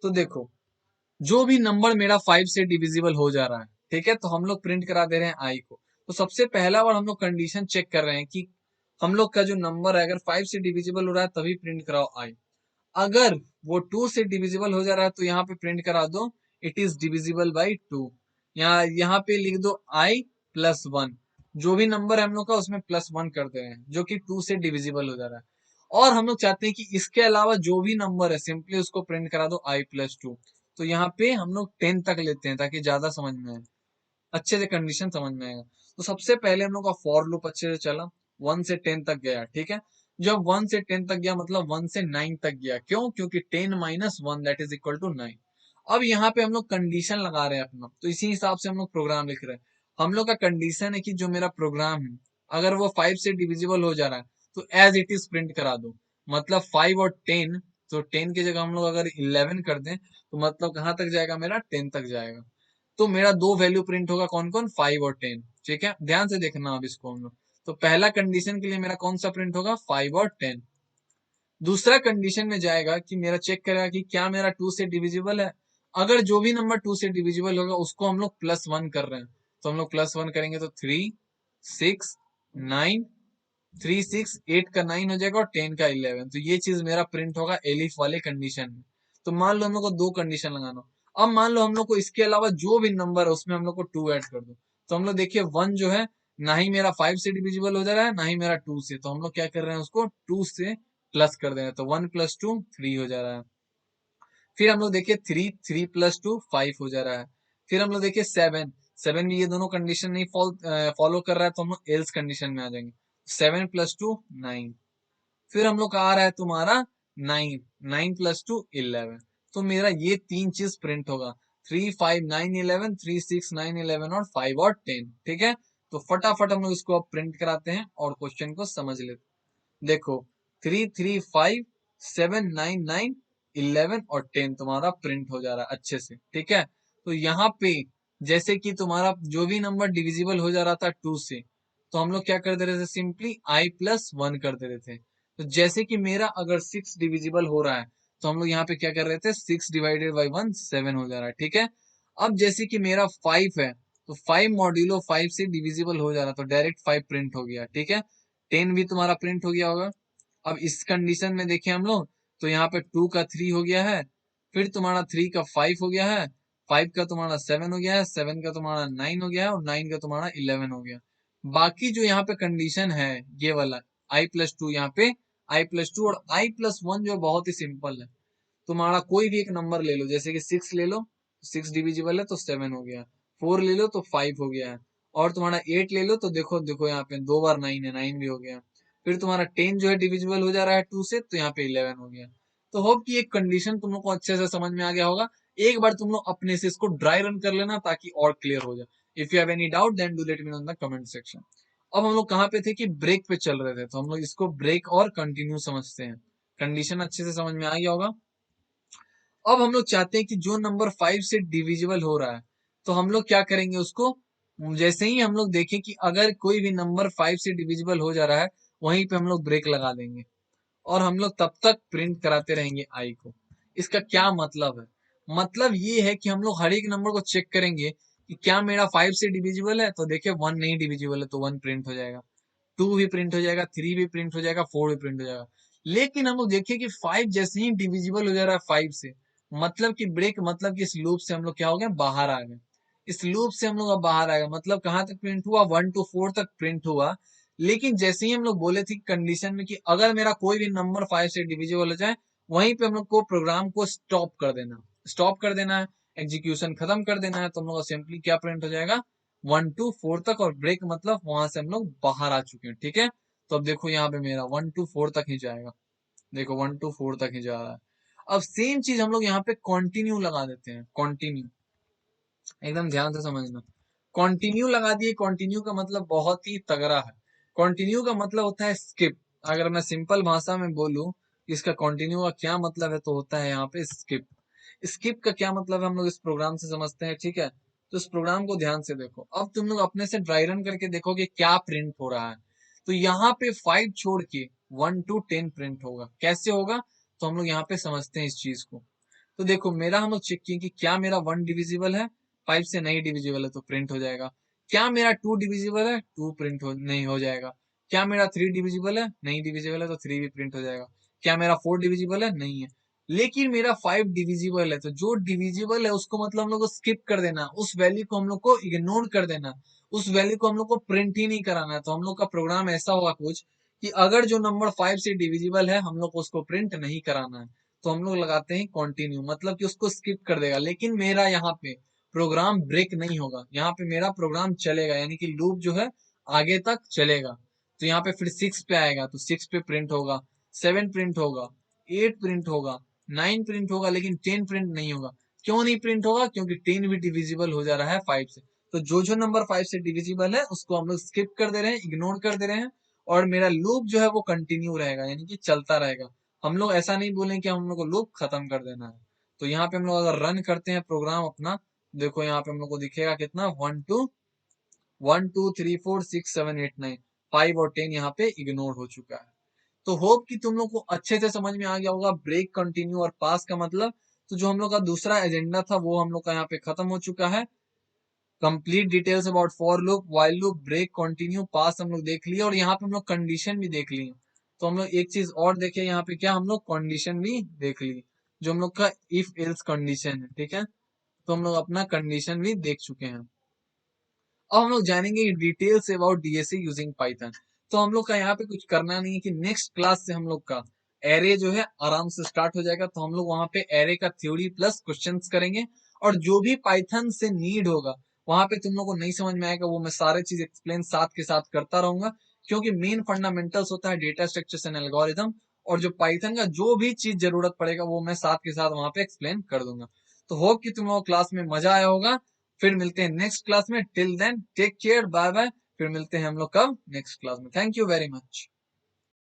तो देखो जो भी नंबर मेरा 5 से डिविजिबल हो जा रहा है, ठीक है, तो हम लोग प्रिंट करा दे रहे हैं आई को। तो सबसे पहला बार हम लोग कंडीशन चेक कर रहे हैं कि हम लोग का जो नंबर है अगर 5 से डिविजिबल हो रहा है तभी प्रिंट कराओ आई। अगर वो 2 से डिविजिबल हो जा रहा है तो यहाँ पे प्रिंट करा दो इट इज डिविजिबल बाई 2। यहाँ पे लिख दो आई प्लस 1। जो भी नंबर है हम लोग का उसमें प्लस 1 कर दे रहे हैं, जो कि 2 से डिविजिबल हो जा रहा है। और हम लोग चाहते हैं कि इसके अलावा जो भी नंबर है सिंपली उसको प्रिंट करा दो आई प्लस 2। तो यहाँ पे हम लोग 10 तक लेते हैं ताकि ज्यादा समझ में आए, अच्छे से कंडीशन समझ में आएगा। तो सबसे पहले हम लोग का फॉर लूप अच्छे से चला, 1 से 10 तक गया, ठीक है। जब 1 से 10 तक गया मतलब 1 से 9 तक गया, क्यों, क्योंकि 10 minus 1 that is equal to 9। अब यहाँ पे हम लोग कंडीशन लगा रहे हैं अपना, तो इसी हिसाब से हम लोग प्रोग्राम लिख रहे हैं। हम लोग का कंडीशन है कि जो मेरा प्रोग्राम है अगर वो 5 से डिविजिबल हो जा रहा है तो एज इट इज प्रिंट करा दो। मतलब 5 और 10, तो 10 की जगह हम लोग अगर 11 कर दें तो मतलब कहाँ तक जाएगा, मेरा 10 तक जाएगा। तो मेरा दो वैल्यू प्रिंट होगा, कौन कौन, 5 और 10, ठीक है। ध्यान से देखना अब इसको हम लोग। तो पहला कंडीशन के लिए मेरा कौन सा प्रिंट होगा, 5 और 10। दूसरा कंडीशन में जाएगा कि मेरा चेक करेगा कि क्या मेरा 2 से डिविजिबल है। अगर जो भी नंबर 2 से डिविजिबल होगा उसको हम लोग प्लस 1 कर रहे हैं, तो हम लोग प्लस 1 करेंगे तो 3 6 9, 3 6 8 का 9 हो जाएगा और 10 का 11। तो ये चीज मेरा प्रिंट होगा एलिफ वाले कंडीशन में। तो मान लो हम लोग को दो कंडीशन लगाना। अब मान लो हम लोग को इसके अलावा जो भी नंबर है उसमें हम लोग को 2 ऐड कर दो। तो हम लोग देखिए 1 जो है ना ही मेरा 5 से डिविजिबल हो जा रहा है ना ही मेरा 2 से, तो हम लोग क्या कर रहे हैं, उसको 2 से प्लस कर दे रहे हैं। तो 1 प्लस 2 3 हो जा रहा है। फिर हम लोग देखिए 3 3 प्लस 2 5 हो जा रहा है। फिर हम लोग देखिए 7 7 भी ये दोनों कंडीशन नहीं फॉलो कर रहा है, तो हम लोग एल्स कंडीशन में आ जाएंगे। 7 प्लस 2 9। फिर हम लोग का आ रहा है तुम्हारा 9 9 प्लस 2 11। तो मेरा ये तीन चीज प्रिंट होगा, 3 5 9 11, 3 6 9 11 और 5 और 10, ठीक है। तो फटाफट हम लोग इसको अब प्रिंट कराते हैं और क्वेश्चन को समझ लेते हैं। देखो 3 3 5 7 9 9 11 और 10 तुम्हारा प्रिंट हो जा रहा है अच्छे से, ठीक है। तो यहाँ पे जैसे कि तुम्हारा जो भी नंबर डिविजिबल हो जा रहा था 2 से, तो हम लोग क्या कर दे रहे थे, सिंपली आई प्लस 1 कर दे रहे थे। तो जैसे कि मेरा अगर 6 डिविजिबल हो रहा है तो हम लोग यहाँ पे क्या कर रहे थे, 6 डिवाइडेड बाई 1 7 हो जा रहा है, ठीक है। अब जैसे कि मेरा 5 है तो 5 मॉड्यूलो 5 से डिविजिबल हो जा रहा, तो डायरेक्ट 5 प्रिंट हो गया, ठीक है। 10 भी तुम्हारा प्रिंट हो गया होगा। अब इस कंडीशन में देखें हम लोग, तो यहाँ पे 2 का 3 हो गया है, फिर तुम्हारा 3 का 5 हो गया है, 5 का तुम्हारा 7 हो गया है, 7 का तुम्हारा 9 हो गया है और 9 का तुम्हारा 11 हो गया। बाकी जो यहाँ पे कंडीशन है ये वाला आई प्लस 2 यहाँ पे i+2 और i+1 जो बहुत ही सिंपल है। तुम्हारा कोई भी एक नंबर ले लो, जैसे कि 6 ले लो, 6 डिविजिबल है तो 7 हो गया, 4 ले लो तो 5 हो गया है, और तुम्हारा 8 ले लो तो देखो देखो यहाँ पे 2 बार 9 है, 9 भी हो गया। फिर तुम्हारा 10 जो है डिविजिबल हो जा रहा है 2 से, तो यहाँ पे 11 हो गया। तो होप कि एक कंडीशन तुम लोग को अच्छे से समझ में आ गया होगा। एक बार तुम लोग अपने से इसको ड्राई रन कर लेना ताकि और क्लियर हो जाए। If you have any doubt then do let me know in the comment section. अब हम लोग कहाँ पे थे कि ब्रेक पे चल रहे थे, तो हम लोग इसको ब्रेक और कंटिन्यू समझते हैं। कंडीशन अच्छे से समझ में आ गया होगा। अब हम लोग चाहते हैं कि जो नंबर 5 से डिविजिबल हो रहा है, तो हम लोग क्या करेंगे उसको, जैसे ही हम लोग देखें कि अगर कोई भी नंबर 5 से डिविजिबल हो जा रहा है, वहीं पे हम लोग ब्रेक लगा देंगे और हम लोग तब तक प्रिंट कराते रहेंगे आई को। इसका क्या मतलब है? मतलब ये है कि हम लोग हर एक नंबर को चेक करेंगे कि क्या मेरा 5 से डिविजिबल है, तो देखिए 1 नहीं डिविजिबल है तो 1 प्रिंट हो जाएगा, 2 भी प्रिंट हो जाएगा, 3 भी प्रिंट हो जाएगा, 4 भी प्रिंट हो जाएगा। लेकिन हम लोग देखिए कि 5 जैसे ही डिविजिबल हो जा रहा है 5 से, मतलब कि ब्रेक, मतलब कि इस लूप से हम लोग क्या हो गए, बाहर आ गए। इस लूप से हम लोग अब बाहर आ गए, मतलब कहाँ तक प्रिंट हुआ, 1 to 4 तक प्रिंट हुआ। लेकिन जैसे ही हम लोग बोले थे कंडीशन में कि अगर मेरा कोई भी नंबर 5 से डिविजिबल हो जाए, वहीं पे हम लोग को प्रोग्राम को स्टॉप कर देना, स्टॉप कर देना है, एग्जीक्यूशन खत्म कर देना है। तो हम लोग सिंपली क्या प्रिंट हो जाएगा, 1 to 4 तक, और ब्रेक मतलब वहां से हम लोग बाहर आ चुके हैं। ठीक है, तो अब देखो यहाँ पे मेरा 1 to 4 तक ही जाएगा, देखो 1 to 4 तक ही जा रहा है। अब सेम चीज हम लोग यहाँ पे कंटिन्यू लगा देते हैं, कंटिन्यू, एकदम ध्यान से समझना। कंटिन्यू लगा दिए, कंटिन्यू का मतलब बहुत ही तगड़ा है। कंटिन्यू का मतलब होता है स्किप। अगर मैं सिंपल भाषा में बोलूं इसका कंटिन्यू का क्या मतलब है, तो होता है यहाँ पे स्किप। स्किप का क्या मतलब है हम लोग इस प्रोग्राम से समझते हैं। ठीक है, तो इस प्रोग्राम को ध्यान से देखो। अब तुम लोग अपने से ड्राई रन करके देखो कि क्या प्रिंट हो रहा है। तो यहाँ पे 5 छोड़ के 1 to 10 प्रिंट होगा। कैसे होगा, तो हम लोग यहाँ पे समझते हैं इस चीज को। तो देखो मेरा हम लोग चेक किए कि क्या मेरा 1 डिविजिबल है, 5 से नहीं डिविजिबल है तो प्रिंट हो जाएगा। क्या मेरा 2 डिविजिबल है, 2 प्रिंट हो नहीं हो जाएगा। क्या मेरा 3 डिविजिबल है, नहीं डिविजिबल है तो 3 भी प्रिंट हो जाएगा। क्या मेरा 4 डिविजिबल है, नहीं है। लेकिन मेरा 5 डिविजिबल है, तो जो डिविजिबल है उसको मतलब हम लोग को स्किप कर देना, उस वैल्यू को हम लोग को इग्नोर कर देना, उस वैल्यू को हम लोग को प्रिंट ही नहीं कराना है। तो हम लोग का प्रोग्राम ऐसा होगा कुछ कि अगर जो नंबर 5 से डिविजिबल है हम लोग को उसको प्रिंट नहीं कराना है, तो हम लोग लगाते हैं कंटिन्यू, मतलब कि उसको स्किप कर देगा। लेकिन मेरा यहाँ पे प्रोग्राम ब्रेक नहीं होगा, यहाँ पे मेरा प्रोग्राम चलेगा, यानी कि लूप जो है आगे तक चलेगा। तो यहाँ पे फिर 6 पे आएगा तो 6 पे प्रिंट होगा, 7 प्रिंट होगा, 8 प्रिंट होगा, 9 प्रिंट होगा, लेकिन 10 प्रिंट नहीं होगा। क्यों नहीं प्रिंट होगा, क्योंकि 10 भी डिविजिबल हो जा रहा है 5 से। तो जो जो नंबर 5 से डिविजिबल है उसको हम लोग स्किप कर दे रहे हैं, इग्नोर कर दे रहे हैं, और मेरा लूप जो है वो कंटिन्यू रहेगा, यानी कि चलता रहेगा। हम लोग ऐसा नहीं बोलें कि हम लोग को लूप खत्म कर देना है। तो यहाँ पे हम लोग अगर रन करते हैं प्रोग्राम अपना, देखो यहाँ पे हम लोग को दिखेगा कितना, 1 2 1 2 3 4 6 7 8 9, 5 और 10 यहाँ पे इग्नोर हो चुका है। तो होप कि तुम लोग को अच्छे से समझ में आ गया होगा ब्रेक, कंटिन्यू और पास का मतलब। तो जो हम लोग का दूसरा एजेंडा था वो हम लोग का यहाँ पे खत्म हो चुका है। Complete details about for loop, while loop, break, continue, pass हम लोग देख लिए, और यहाँ पे हम लोग कंडीशन भी देख लिए। तो हम लोग एक चीज और देखे यहाँ पे, क्या हम लोग कंडीशन भी देख ली, जो हम लोग का इफ एल्स कंडीशन है। ठीक है, तो हम लोग अपना कंडीशन भी देख चुके हैं। अब हम लोग जानेंगे details about DSA using Python. तो हम लोग का यहाँ पे कुछ करना नहीं है कि नेक्स्ट क्लास से हम लोग का एरे जो है आराम से स्टार्ट हो जाएगा। तो हम लोग वहां पे एरे का थ्योरी प्लस क्वेश्चंस करेंगे, और जो भी पाइथन से नीड होगा वहां पे तुम लोग को नहीं समझ में आएगा वो मैं सारे चीज एक्सप्लेन साथ के साथ करता रहूंगा, क्योंकि मेन फंडामेंटल्स होता है डेटा स्ट्रक्चर्स एंड एल्गोरिथम, और जो पाइथन का जो भी चीज जरूरत पड़ेगा वो मैं साथ के साथ वहां पे एक्सप्लेन कर दूंगा। तो होप कि तुम लोगों को क्लास में मजा आया होगा। फिर मिलते हैं नेक्स्ट क्लास में, till then take care, bye bye. फिर मिलते हैं हम लोग कब, नेक्स्ट क्लास में। Thank you very much.